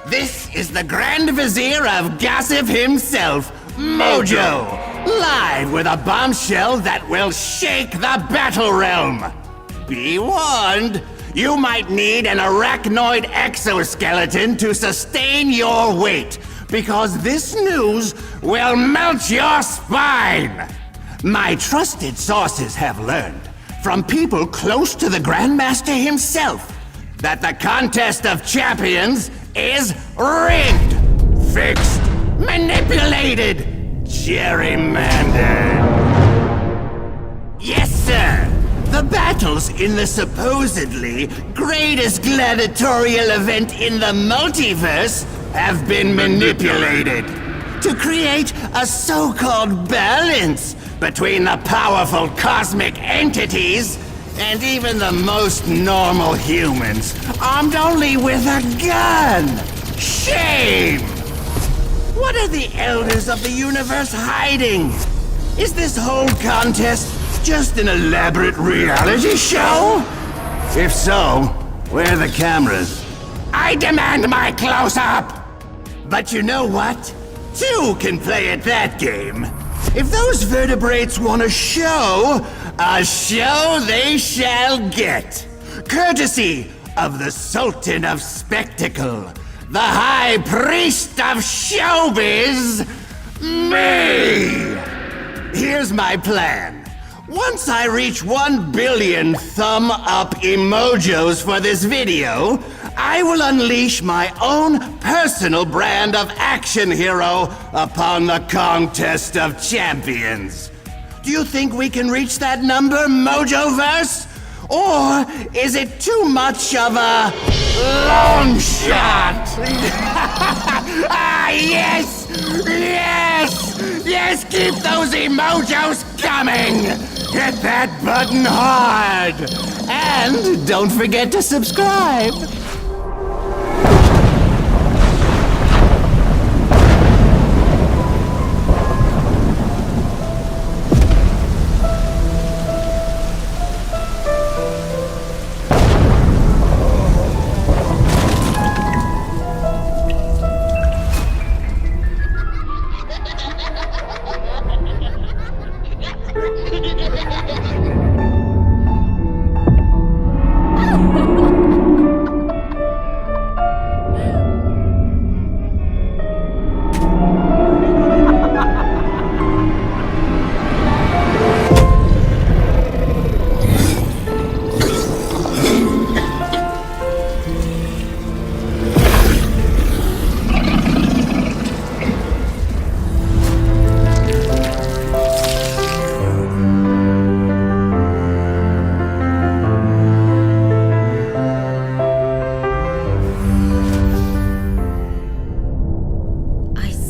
This is the Grand Vizier of Gossip himself, Mojo, live with a bombshell that will shake the battle realm. Be warned, you might need an arachnoid exoskeleton to sustain your weight, because this news will melt your spine. My trusted sources have learned, from people close to the Grandmaster himself, that the contest of champions is rigged, fixed, manipulated, gerrymandered. Yes, sir. The battles in the supposedly greatest gladiatorial event in the multiverse have been manipulated to create a so-called balance between the powerful cosmic entities and even the most normal humans, armed only with a gun. Shame! What are the elders of the universe hiding? Is this whole contest just an elaborate reality show? If so, where are the cameras? I demand my close-up! But you know what? Two can play at that game. If those vertebrates want a show they shall get. Courtesy of the Sultan of Spectacle, the High Priest of Showbiz, me! Here's my plan. Once I reach 1 billion thumb-up emojis for this video, I will unleash my own personal brand of action hero upon the contest of champions. Do you think we can reach that number, Mojoverse? Or is it too much of a long shot? Yes! Yes! Yes, keep those emojis coming! Hit that button hard! And don't forget to subscribe!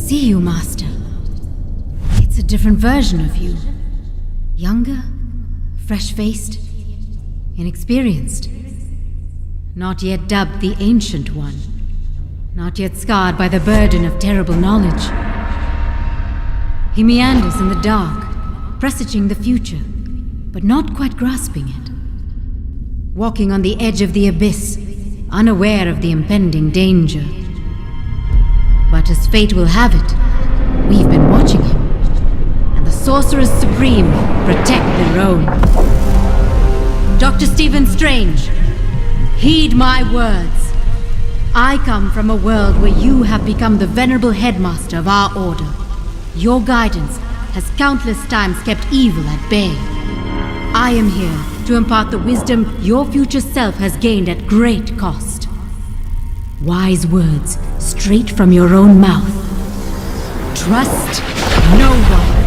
See you, Master. It's a different version of you. Younger, fresh-faced, inexperienced. Not yet dubbed the Ancient One. Not yet scarred by the burden of terrible knowledge. He meanders in the dark, presaging the future, but not quite grasping it. Walking on the edge of the abyss, unaware of the impending danger. But as fate will have it, we've been watching him, and the Sorcerers Supreme protect their own. Dr. Stephen Strange, heed my words. I come from a world where you have become the venerable headmaster of our order. Your guidance has countless times kept evil at bay. I am here to impart the wisdom your future self has gained at great cost. Wise words straight from your own mouth. Trust no one.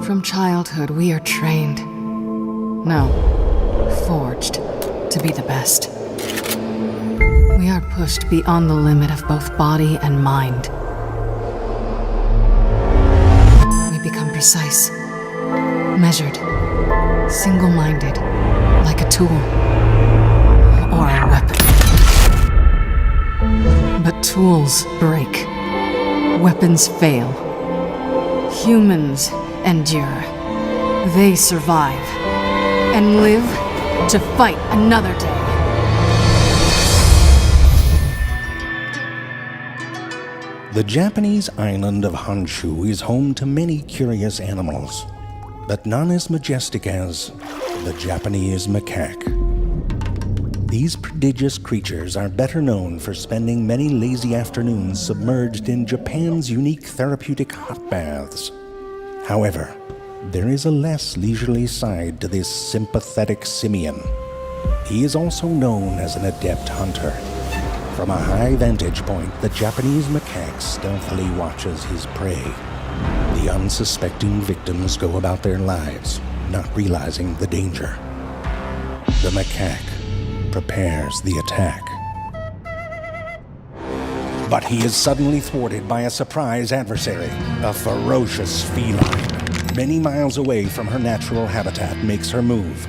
From childhood, we are trained. No, forged to be the best. We are pushed beyond the limit of both body and mind. We become precise, measured, single-minded, like a tool or a weapon. But tools break. Weapons fail. Humans endure. They survive and live to fight another day. The Japanese island of Honshu is home to many curious animals, but none as majestic as the Japanese macaque. These prodigious creatures are better known for spending many lazy afternoons submerged in Japan's unique therapeutic hot baths. However, there is a less leisurely side to this sympathetic simian. He is also known as an adept hunter. From a high vantage point, the Japanese macaque stealthily watches his prey. The unsuspecting victims go about their lives, not realizing the danger. The macaque prepares the attack. But he is suddenly thwarted by a surprise adversary, a ferocious feline. Many miles away from her natural habitat makes her move.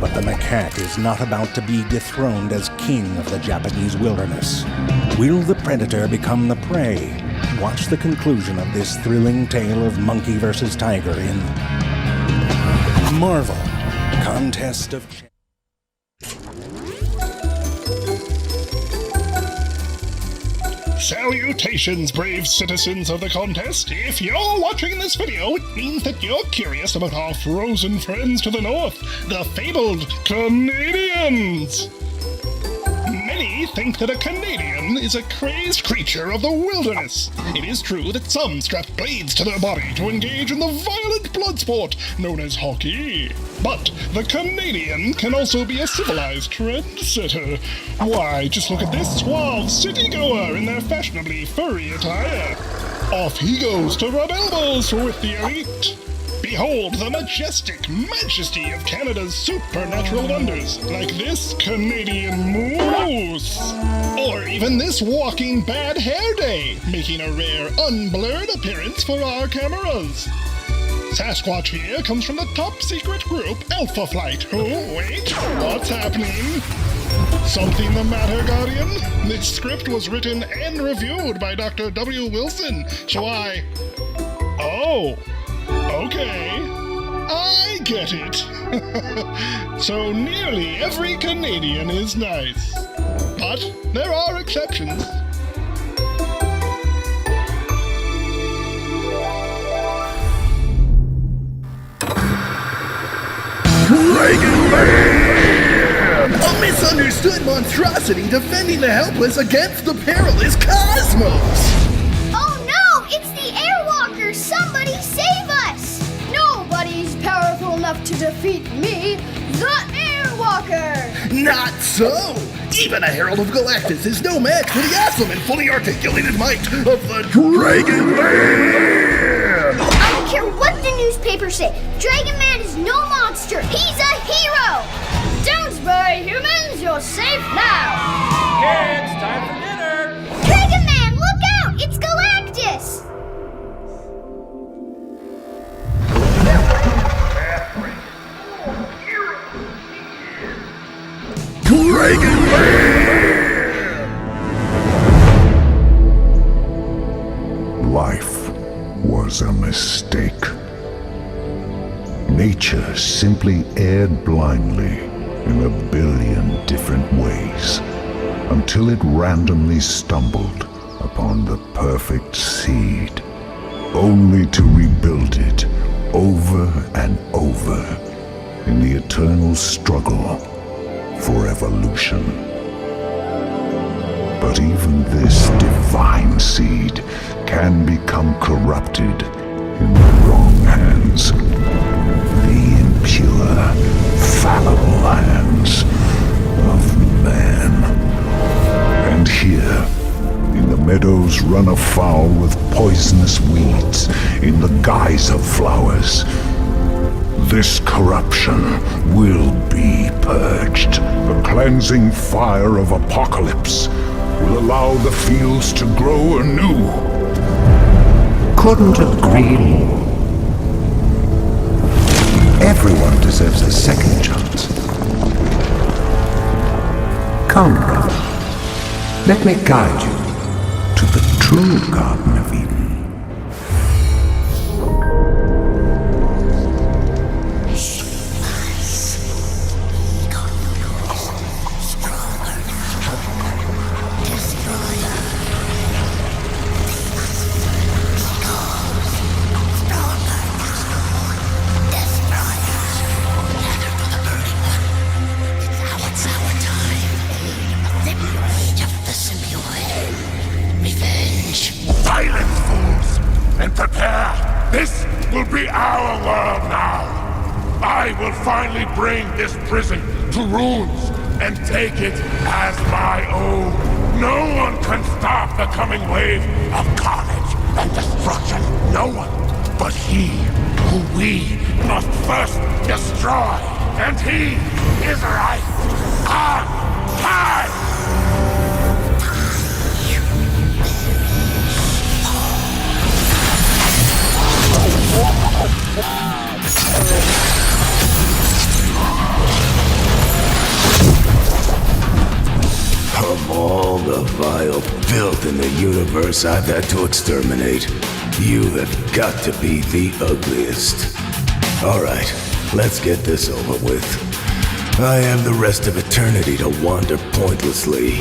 But the macaque is not about to be dethroned as king of the Japanese wilderness. Will the predator become the prey? Watch the conclusion of this thrilling tale of monkey versus tiger in Marvel Contest of Salutations, brave citizens of the contest. If you're watching this video, it means that you're curious about our frozen friends to the north, the fabled Canadians. Many think that a Canadian is a crazed creature of the wilderness. It is true that some strap blades to their body to engage in the violent blood sport known as hockey. But the Canadian can also be a civilized trendsetter. Why, just look at this suave city-goer in their fashionably furry attire. Off he goes to rub elbows with the elite. Behold the majestic majesty of Canada's supernatural wonders, like this Canadian moose. Or even this walking bad hair day, making a rare unblurred appearance for our cameras. Sasquatch here comes from the top secret group Alpha Flight. Oh, wait, what's happening? Something the matter, Guardian? This script was written and reviewed by Dr. W. Wilson, so Oh, okay. I get it. So nearly every Canadian is nice. But there are exceptions. A misunderstood monstrosity defending the helpless against the perilous cosmos! Oh no! It's the Airwalkers! Somebody save us! Nobody's powerful enough to defeat me, the Airwalker! Not so! Even a Herald of Galactus is no match for the awesome and fully articulated might of the Dragon Man! I don't care what the newspapers say. Dragon Man is no monster. He's a hero! Don't worry, humans. You're safe now. Kids, time for dinner! Dragon Man, look out! It's Galactus! Dragon Man! Life was a mistake. Nature simply erred blindly in a billion different ways until it randomly stumbled upon the perfect seed, only to rebuild it over and over in the eternal struggle for evolution. But even this divine seed can become corrupted in the wrong hands. The impure, fallible hands of man. And here, in the meadows run afoul with poisonous weeds in the guise of flowers. This corruption will be purged. The cleansing fire of apocalypse will allow the fields to grow anew. Couldn't agree more. Everyone deserves a second chance. Come, brother. Let me guide you to the true Garden of Eden. Finally bring this prison to ruins and take it as my own. No one can stop the coming wave of carnage and destruction. No one but he who we must first destroy. And he is right on time. Of all the vile filth in the universe I've had to exterminate, you have got to be the ugliest. Alright, let's get this over with. I have the rest of eternity to wander pointlessly.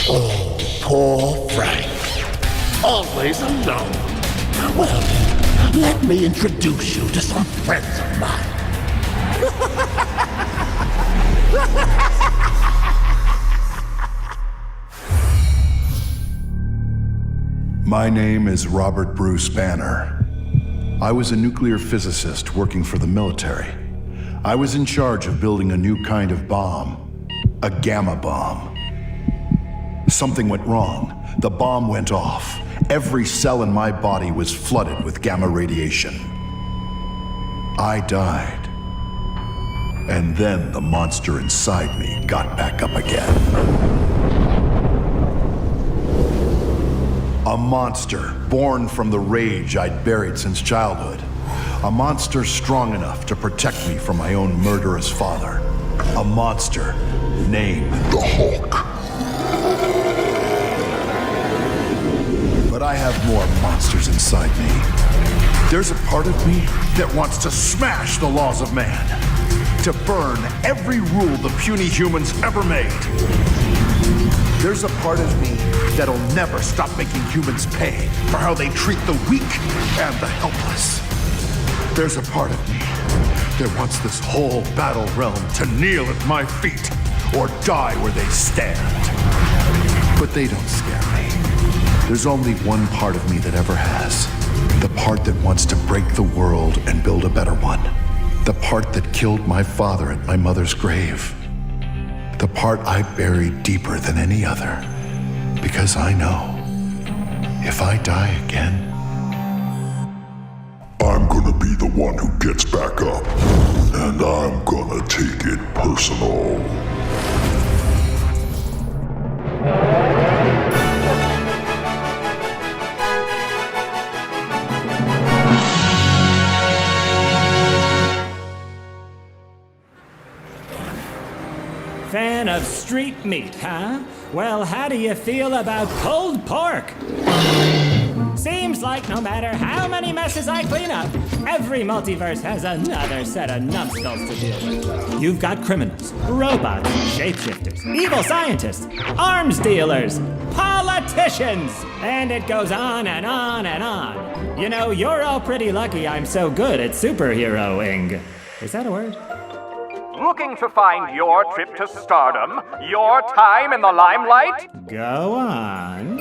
Oh, poor Frank. Always alone. Well, let me introduce you to some friends of mine. My name is Robert Bruce Banner. I was a nuclear physicist working for the military. I was in charge of building a new kind of bomb, a gamma bomb. Something went wrong. The bomb went off. Every cell in my body was flooded with gamma radiation. I died. And then the monster inside me got back up again. A monster born from the rage I'd buried since childhood. A monster strong enough to protect me from my own murderous father. A monster named the Hulk. But I have more monsters inside me. There's a part of me that wants to smash the laws of man. To burn every rule the puny humans ever made. There's a part of me that'll never stop making humans pay for how they treat the weak and the helpless. There's a part of me that wants this whole battle realm to kneel at my feet or die where they stand. But they don't scare me. There's only one part of me that ever has. The part that wants to break the world and build a better one. The part that killed my father at my mother's grave. The part I buried deeper than any other. Because I know, if I die again, I'm gonna be the one who gets back up. And I'm gonna take it personal. Fan of street meat, huh? Well, how do you feel about pulled pork? Seems like no matter how many messes I clean up, every multiverse has another set of numbskulls to deal with. You've got criminals, robots, shapeshifters, evil scientists, arms dealers, politicians, and it goes on and on and on. You know, you're all pretty lucky I'm so good at superheroing. Is that a word? Looking to find your trip to stardom? Your time in the limelight? Go on.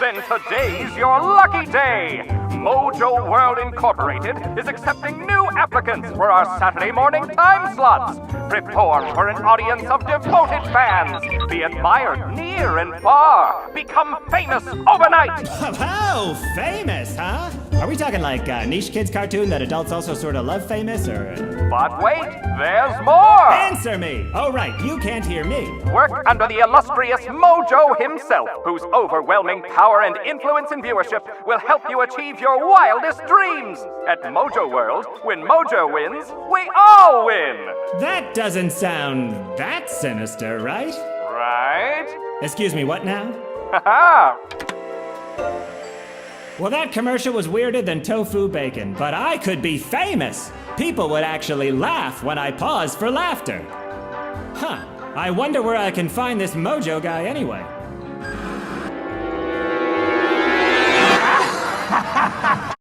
then today's your lucky day. Mojo World Incorporated is accepting new applicants for our Saturday morning time slots. Prepare for an audience of devoted fans. Be admired near and far. Become famous overnight. Oh, famous, huh? Are we talking like a niche kids cartoon that adults also sort of love famous, or? But wait, there's more. Answer me. Oh, right, you can't hear me. Work under the illustrious Mojo himself, whose overwhelming power and influence in viewership will help you achieve your wildest dreams. At Mojo World, when Mojo wins, we all win. That doesn't sound that sinister, right? Right? Excuse me, what now? Haha. Well, that commercial was weirder than tofu bacon, but I could be famous. People would actually laugh when I paused for laughter. Huh. I wonder where I can find this Mojo guy anyway.